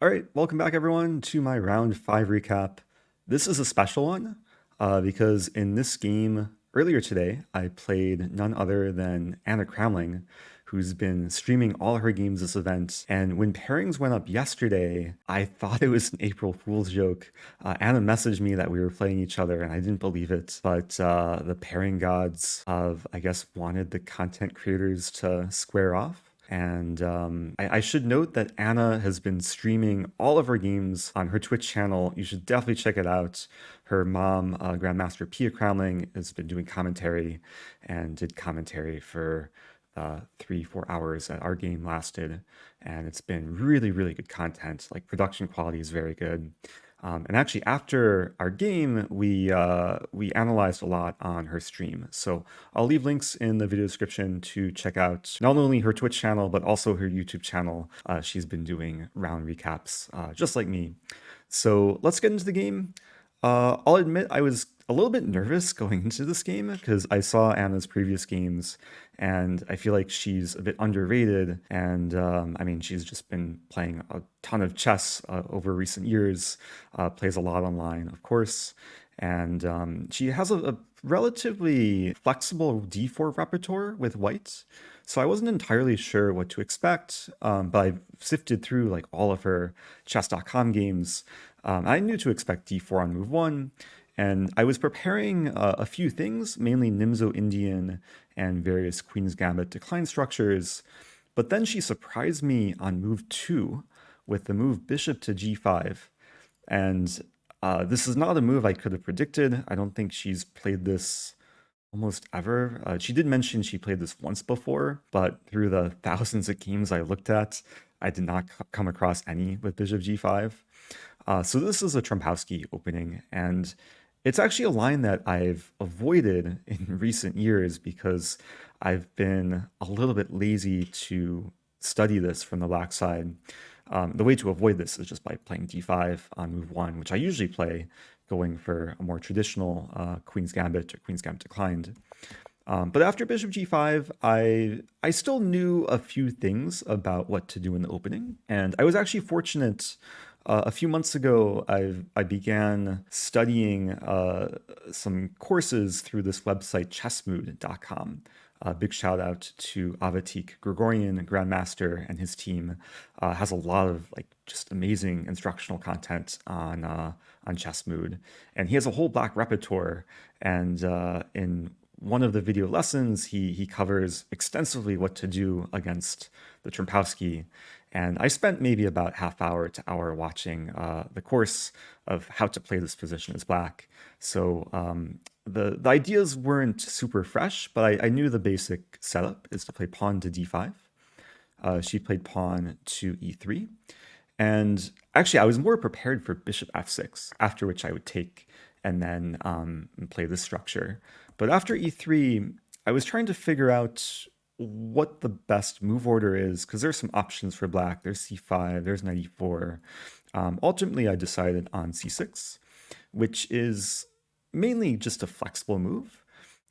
All right, welcome back everyone to my round 5 recap. This is a special one because in this game earlier today, I played none other than Anna Cramling, who's been streaming all her games this event. And when pairings went up yesterday, I thought it was an April Fool's joke. Anna messaged me that we were playing each other, and I didn't believe it. But the pairing gods of, I guess, wanted the content creators to square off. And I should note that Anna has been streaming all of her games on her Twitch channel. You should definitely check it out. Her mom, Grandmaster Pia Cramling, has been doing commentary and did commentary for 3, 4 hours that our game lasted. And it's been really, really good content. Like production quality is very good. And actually, after our game, we analyzed a lot on her stream. So I'll leave links in the video description to check out not only her Twitch channel but also her YouTube channel. She's been doing round recaps just like me. So let's get into the game. I'll admit I was a little bit nervous going into this game because I saw Anna's previous games and I feel like she's a bit underrated. And I mean, she's just been playing a ton of chess over recent years, plays a lot online, of course. And she has a relatively flexible d4 repertoire with white. So I wasn't entirely sure what to expect, but I sifted through like all of her chess.com games. I knew to expect d4 on move one, and I was preparing a few things, mainly Nimzo Indian and various Queen's Gambit decline structures. But then she surprised me on move two with the move bishop to g5. And this is not a move I could have predicted. I don't think she's played this almost ever. She did mention she played this once before, but through the thousands of games I looked at, I did not come across any with bishop g5. So this is a Trumpowski opening, and it's actually a line that I've avoided in recent years because I've been a little bit lazy to study this from the black side. The way to avoid this is just by playing d5 on move one, which I usually play, going for a more traditional Queen's Gambit or Queen's Gambit declined. But after bishop g5, I still knew a few things about what to do in the opening, and I was actually fortunate. A few months ago, I began studying some courses through this website, chessmood.com. Big shout out to Avatik Gregorian, Grandmaster, and his team. Has a lot of like just amazing instructional content on Chessmood, and he has a whole black repertoire. And in one of the video lessons, he covers extensively what to do against the Trumpowski. And I spent maybe about half hour to hour watching the course of how to play this position as black. So the ideas weren't super fresh, but I knew the basic setup is to play pawn to d5. She played pawn to e3. And actually, I was more prepared for bishop f6, after which I would take and then play this structure. But after e3, I was trying to figure out what the best move order is, because there's some options for black. There's c5, there's knight e4. Ultimately, I decided on c6, which is mainly just a flexible move.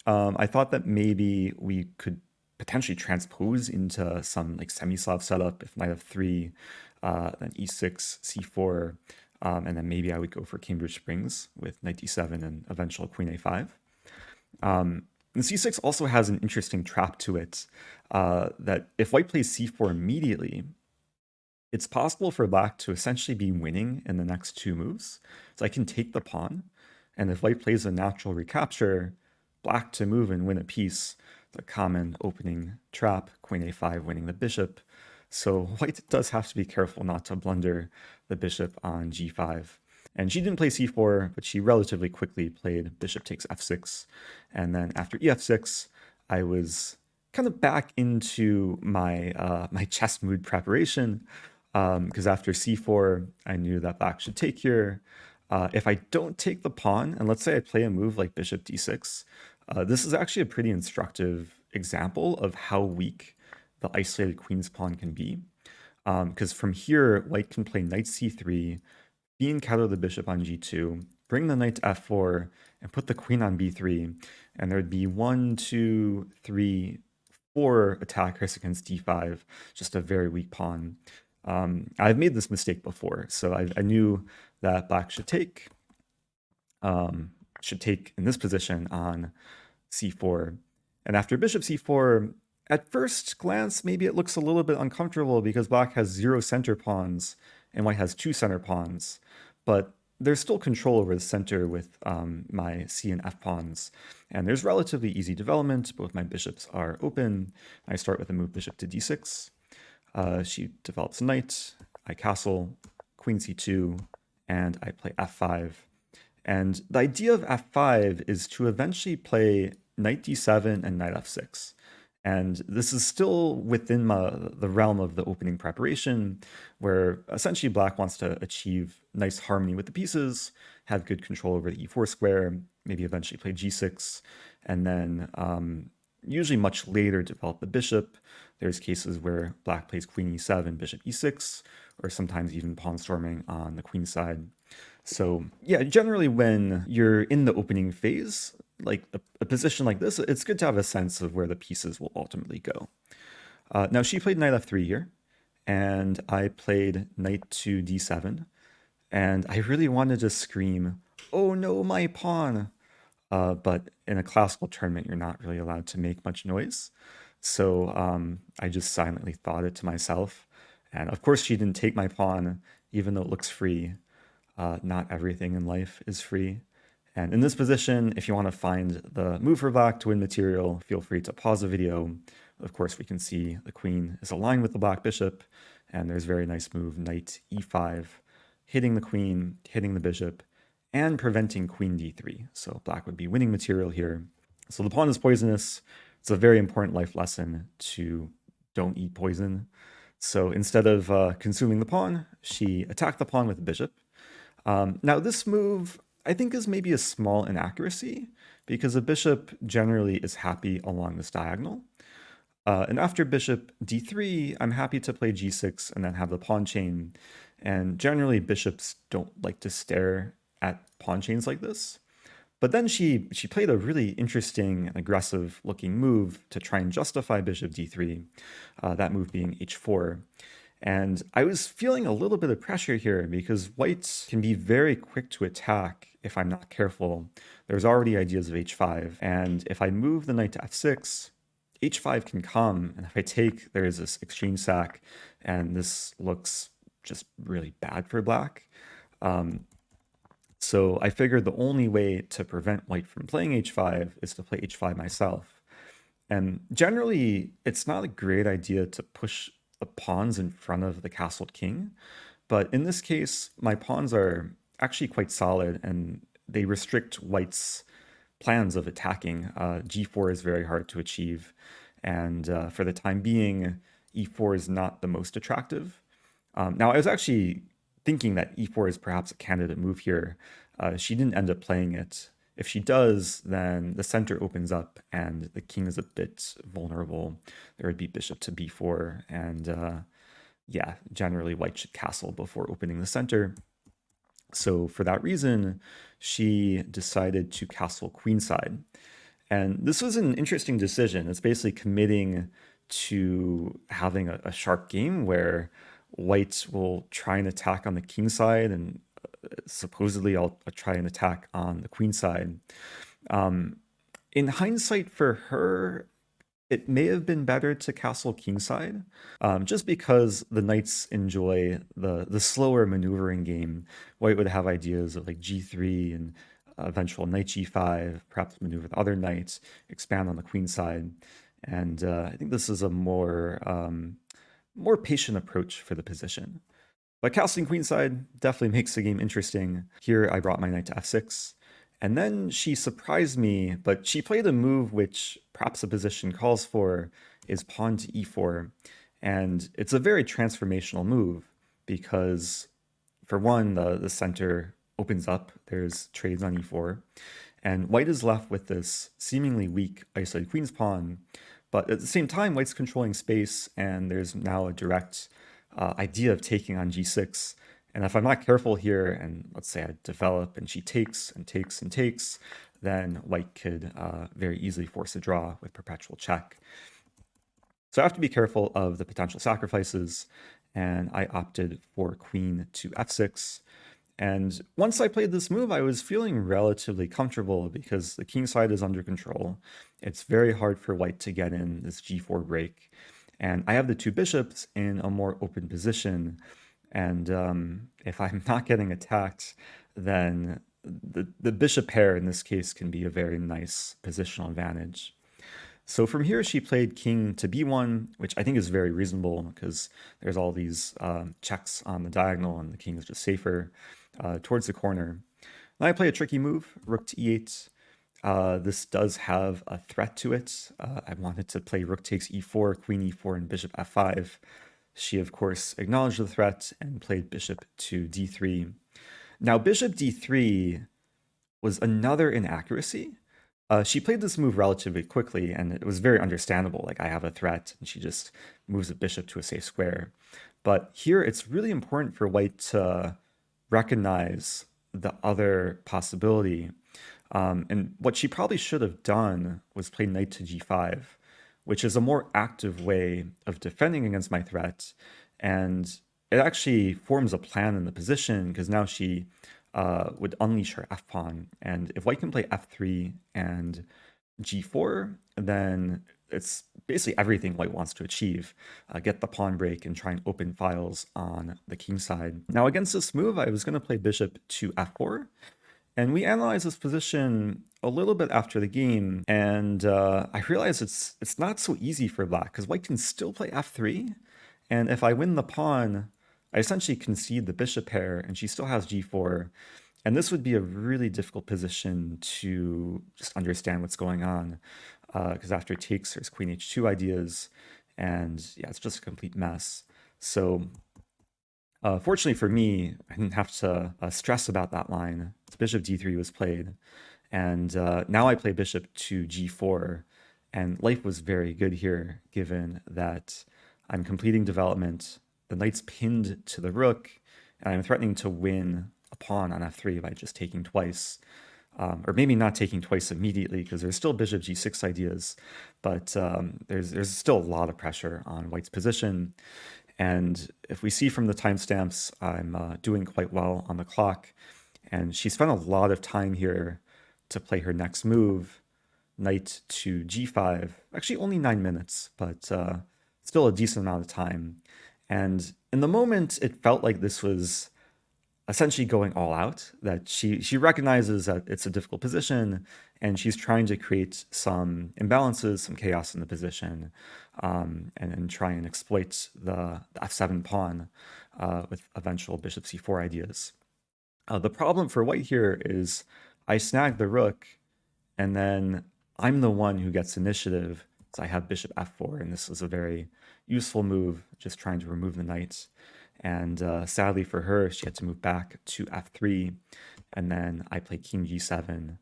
I thought that maybe we could potentially transpose into some like semi-Slav setup if knight f3, then e6, c4, and then maybe I would go for Cambridge Springs with knight d7 and eventual queen a5. And c6 also has an interesting trap to it, that if white plays c4 immediately, it's possible for black to essentially be winning in the next two moves. So I can take the pawn, and if white plays a natural recapture, black to move and win a piece, the common opening trap, queen a5 winning the bishop. So white does have to be careful not to blunder the bishop on g5. And she didn't play c4, but she relatively quickly played bishop takes f6. And then after ef6, I was kind of back into my chess mood preparation, because after c4, I knew that black should take here. If I don't take the pawn, and let's say I play a move like bishop d6, this is actually a pretty instructive example of how weak the isolated queen's pawn can be. Because from here, white can play knight c3, bean counter the bishop on g2, bring the knight to f4, and put the queen on b3, and there'd be 1, 2, 3, 4 attackers against d5, just a very weak pawn. I've made this mistake before, so I knew that black should take in this position on c4. And after bishop c4, at first glance, maybe it looks a little bit uncomfortable because black has 0 center pawns and white has 2 center pawns. But there's still control over the center with my c and f pawns. And there's relatively easy development. Both my bishops are open. I start with a move bishop to d6. She develops knight. I castle, queen c2, and I play f5. And the idea of f5 is to eventually play knight d7 and knight f6. And this is still within the realm of the opening preparation, where essentially black wants to achieve nice harmony with the pieces, have good control over the e4 square, maybe eventually play g6, and then usually much later develop the bishop. There's cases where black plays queen e7, bishop e6, or sometimes even pawn storming on the queen side. So yeah, generally when you're in the opening phase, like a position like this, it's good to have a sense of where the pieces will ultimately go. Now she played knight f3 here, and I played knight to d7, and I really wanted to scream, "Oh no, my pawn!" But in a classical tournament, you're not really allowed to make much noise. So I just silently thought it to myself. And of course, she didn't take my pawn, even though it looks free. Not everything in life is free. And in this position, if you want to find the move for black to win material, feel free to pause the video. Of course, we can see the queen is aligned with the black bishop, and there's a very nice move, knight e5, hitting the queen, hitting the bishop, and preventing queen d3. So black would be winning material here. So the pawn is poisonous. It's a very important life lesson to don't eat poison. So instead of consuming the pawn, she attacked the pawn with the bishop. Now this move, I think, is maybe a small inaccuracy because a bishop generally is happy along this diagonal. And after bishop d3, I'm happy to play g6 and then have the pawn chain. And generally, bishops don't like to stare at pawn chains like this. But then she played a really interesting and aggressive looking move to try and justify bishop d3, that move being h4. And I was feeling a little bit of pressure here because white can be very quick to attack if I'm not careful. There's already ideas of h5, and if I move the knight to f6, h5 can come, and if I take, there is this exchange sack, and this looks just really bad for black. So I figured the only way to prevent white from playing h5 is to play h5 myself. And generally, it's not a great idea to push the pawns in front of the castled king. But in this case, my pawns are actually quite solid, and they restrict white's plans of attacking. G4 is very hard to achieve, and for the time being, E4 is not the most attractive. Now, I was actually thinking that E4 is perhaps a candidate move here. She didn't end up playing it. If she does, then the center opens up and the king is a bit vulnerable. There would be bishop to b4, and yeah, generally white should castle before opening the center. So for that reason, she decided to castle queenside. And this was an interesting decision. It's basically committing to having a sharp game where white will try and attack on the king side, and supposedly I'll try and attack on the queen side. In hindsight, for her, it may have been better to castle kingside, just because the knights enjoy the slower maneuvering game. White would have ideas of like g3 and eventual knight g5, perhaps maneuver the other knights, expand on the queen side. And I think this is a more patient approach for the position. But castling queenside definitely makes the game interesting. Here I brought my knight to f6. And then she surprised me, but she played a move which perhaps the position calls for, is pawn to e4. And it's a very transformational move because, for one, the center opens up, there's trades on e4, and white is left with this seemingly weak isolated queen's pawn. But at the same time, white's controlling space, and there's now a direct idea of taking on g6. And if I'm not careful here, and let's say I develop and she takes and takes and takes, then white could very easily force a draw with perpetual check. So I have to be careful of the potential sacrifices. and I opted for queen to f6. And once I played this move, I was feeling relatively comfortable because the king side is under control. It's very hard for white to get in this g4 break. And I have the two bishops in a more open position. And if I'm not getting attacked, then the bishop pair in this case can be a very nice positional advantage. So from here, she played king to b1, which I think is very reasonable because there's all these checks on the diagonal and the king is just safer towards the corner. Then I play a tricky move, rook to e8. This does have a threat to it. I wanted to play rook takes e4, queen e4, and bishop f5. She, of course, acknowledged the threat and played bishop to d3. Now, bishop d3 was another inaccuracy. She played this move relatively quickly, and it was very understandable. Like, I have a threat, and she just moves a bishop to a safe square. But here, it's really important for white to recognize the other possibility. And what she probably should have done was play knight to g5, which is a more active way of defending against my threat. And it actually forms a plan in the position because now she would unleash her f-pawn. And if white can play f3 and g4, then it's basically everything white wants to achieve. Get the pawn break and try and open files on the king side. Now against this move, I was going to play bishop to f4. And we analyzed this position a little bit after the game, and I realized it's not so easy for black, because white can still play f3, and if I win the pawn, I essentially concede the bishop pair, and she still has g4, and this would be a really difficult position to just understand what's going on, because after takes, there's queen h2 ideas, and yeah, it's just a complete mess. So fortunately for me, I didn't have to stress about that line. Bishop d3 was played, and now I play bishop to g4, and life was very good here, given that I'm completing development, the knight's pinned to the rook, and I'm threatening to win a pawn on f3 by just taking twice. Or maybe not taking twice immediately, because there's still bishop g6 ideas, but there's still a lot of pressure on white's position. And if we see from the timestamps, I'm doing quite well on the clock. And she spent a lot of time here to play her next move, knight to g5. Actually, only 9 minutes, but still a decent amount of time. And in the moment, it felt like this was essentially going all out, that she recognizes that it's a difficult position, and she's trying to create some imbalances, some chaos in the position, and try and exploit the f7 pawn with eventual bishop c4 ideas. The problem for white here is I snagged the rook, and then I'm the one who gets initiative, so I have bishop f4, and this was a very useful move, just trying to remove the knight. And sadly for her, she had to move back to f3, and then I played king g7.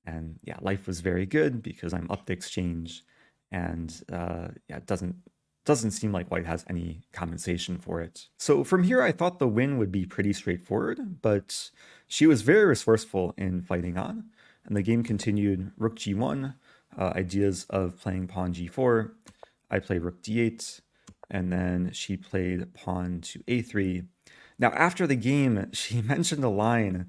And yeah, life was very good because I'm up the exchange, and yeah, it doesn't seem like white has any compensation for it. So from here, I thought the win would be pretty straightforward, but she was very resourceful in fighting on, and the game continued. Rook g1, ideas of playing pawn g4. I played rook d8, and then she played pawn to a3. Now, after the game, she mentioned a line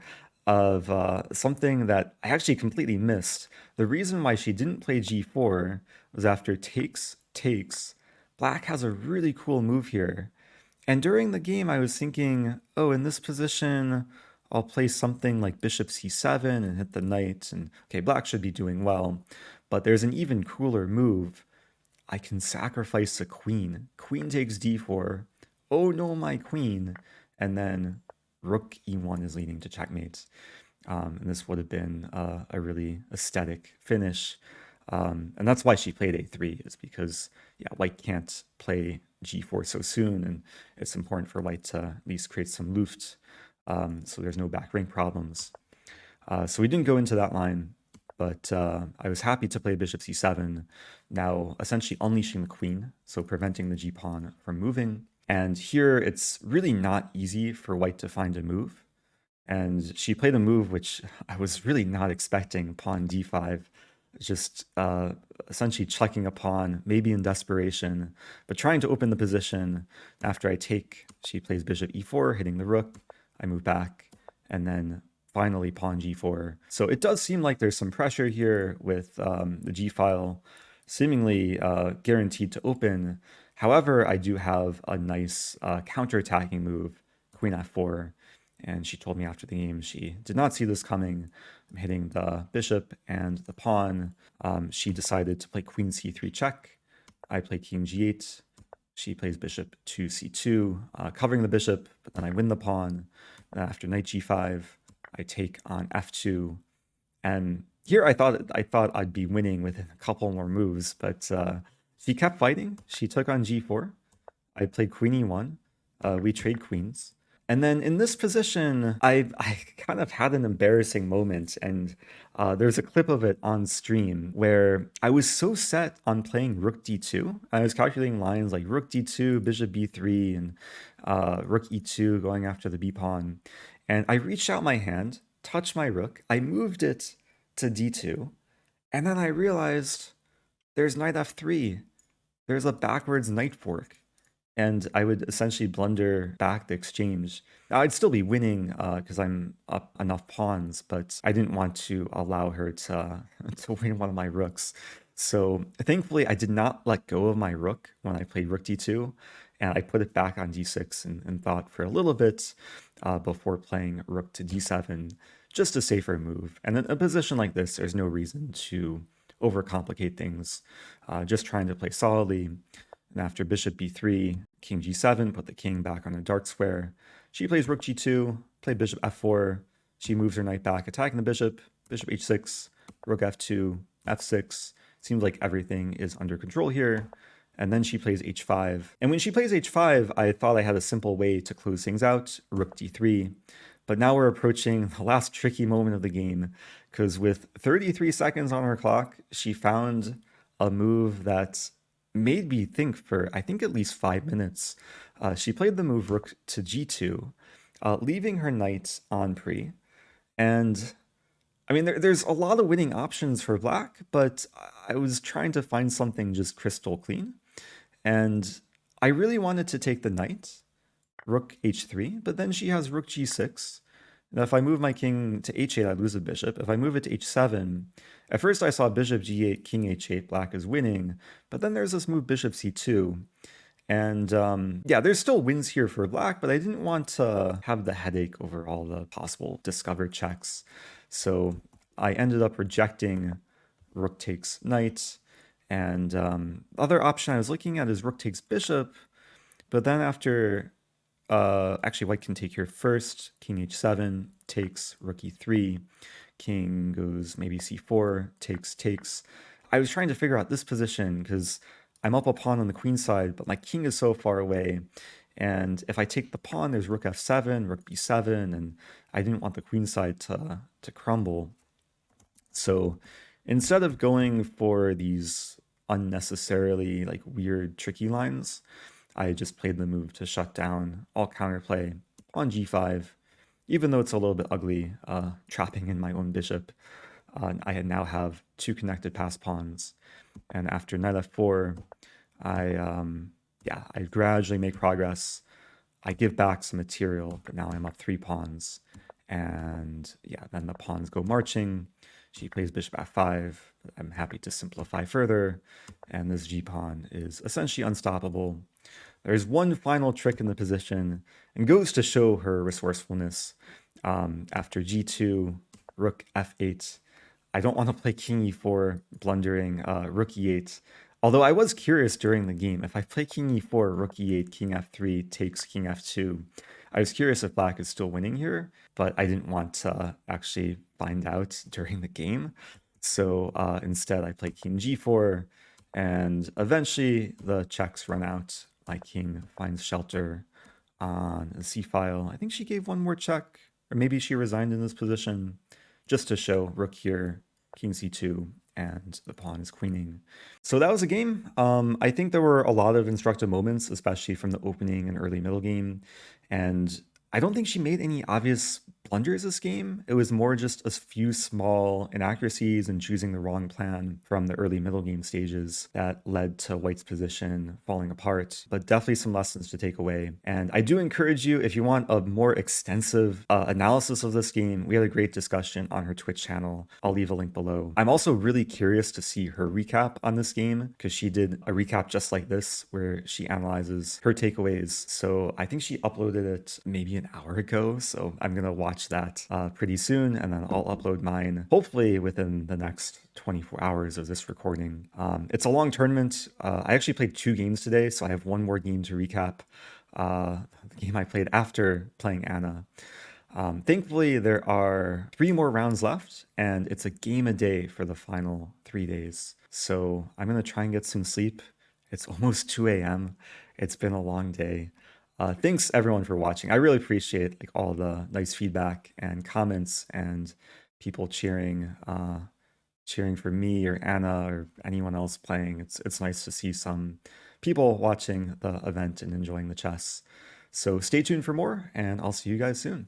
of something that I actually completely missed. The reason why she didn't play g4 was after takes, black has a really cool move here. And during the game, I was thinking, oh, in this position, I'll play something like bishop c7 and hit the knight, and okay, black should be doing well. But there's an even cooler move. I can sacrifice a queen. Queen takes d4. Oh no, my queen. And then rook e1 is leading to checkmate. And this would have been a really aesthetic finish. And that's why she played a3, is because yeah, white can't play g4 so soon, and it's important for white to at least create some luft, so there's no back rank problems. So we didn't go into that line, but I was happy to play bishop c7, now essentially unleashing the queen, so preventing the g-pawn from moving. And here it's really not easy for white to find a move. And she played a move which I was really not expecting, pawn d5. just essentially checking a pawn, maybe in desperation, but trying to open the position. After I take, she plays bishop e4, hitting the rook. I move back, and then finally pawn g4. So it does seem like there's some pressure here with the g file seemingly guaranteed to open. However, I do have a nice counterattacking move, queen f4, and she told me after the game she did not see this coming. I'm hitting the bishop and the pawn. She decided to play queen c3 check. I play king g8. She plays bishop to c2, covering the bishop, but then I win the pawn. And after knight g5, I take on f2. And here I thought I'd be winning within a couple more moves, but she kept fighting. She took on g4. I played queen e1. We trade queens. And then in this position, I kind of had an embarrassing moment, and there's a clip of it on stream where I was so set on playing rook d2. I was calculating lines like rook d2, bishop b3, and rook e2 going after the b pawn. And I reached out my hand, touched my rook, I moved it to d2, and then I realized there's knight f3. There's a backwards knight fork, and I would essentially blunder back the exchange. Now, I'd still be winning because I'm up enough pawns, but I didn't want to allow her to, to win one of my rooks. So thankfully, I did not let go of my rook when I played rook d2, and I put it back on d6 and thought for a little bit before playing rook to d7, just a safer move. And in a position like this, there's no reason to overcomplicate things, just trying to play solidly. And after bishop b3, king g7, put the king back on a dark square. She plays rook g2, play bishop f4. She moves her knight back, attacking the bishop, bishop h6, rook f2, f6. Seems like everything is under control here. And then she plays h5. And when she plays h5, I thought I had a simple way to close things out, rook d3. But now we're approaching the last tricky moment of the game, because with 33 seconds on her clock, she found a move that made me think for, I think, at least 5 minutes. She played the move rook to g2, leaving her knight on pre. And I mean, there's a lot of winning options for black, but I was trying to find something just crystal clean. And I really wanted to take the knight, rook h3, but then she has rook g6. Now, if I move my king to h8, I lose a bishop. If I move it to h7, at first I saw bishop g8, king h8, black is winning, but then there's this move bishop c2. And yeah, there's still wins here for black, but I didn't want to have the headache over all the possible discovered checks. So I ended up rejecting rook takes knight. And the other option I was looking at is rook takes bishop, but then after actually, white can take here first. King h7 takes rook e3. King goes maybe c4, takes. I was trying to figure out this position because I'm up a pawn on the queen side, but my king is so far away. And if I take the pawn, there's rook f7, rook b7, and I didn't want the queen side to crumble. So instead of going for these unnecessarily like weird tricky lines, I just played the move to shut down all counterplay on g5, even though it's a little bit ugly, trapping in my own bishop. I now have two connected pass pawns, and after knight f4, I gradually make progress. I give back some material, but now I'm up 3 pawns, and yeah, then the pawns go marching. She plays bishop f5. I'm happy to simplify further, and this g pawn is essentially unstoppable. There's one final trick in the position, and goes to show her resourcefulness. After g2, rook f8. I don't want to play king e4, blundering rook e8. Although I was curious during the game, if I play king e4, rook e8, king f3, takes king f2, I was curious if black is still winning here, but I didn't want to actually find out during the game. So instead, I play king g4, and eventually the checks run out. My king finds shelter on the c file. I think she gave one more check, or maybe she resigned in this position just to show rook here, king c2, and the pawn is queening. So that was a game. I think there were a lot of instructive moments, especially from the opening and early middle game. And I don't think she made any obvious blunders this game. It was more just a few small inaccuracies and choosing the wrong plan from the early middle game stages that led to White's position falling apart, but definitely some lessons to take away. And I do encourage you, if you want a more extensive analysis of this game, we had a great discussion on her Twitch channel. I'll leave a link below. I'm also really curious to see her recap on this game because she did a recap just like this where she analyzes her takeaways. So I think she uploaded it maybe an hour ago. So I'm going to watch that pretty soon, and then I'll upload mine hopefully within the next 24 hours of this recording. It's a long tournament. I actually played 2 games today, so I have one more game to recap. The game I played after playing Anna. Thankfully, there are 3 more rounds left, and it's a game a day for the final 3 days. So I'm going to try and get some sleep. It's almost 2 a.m. It's been a long day. Thanks everyone for watching. I really appreciate like all the nice feedback and comments and people cheering for me or Anna or anyone else playing. It's nice to see some people watching the event and enjoying the chess. So stay tuned for more, and I'll see you guys soon.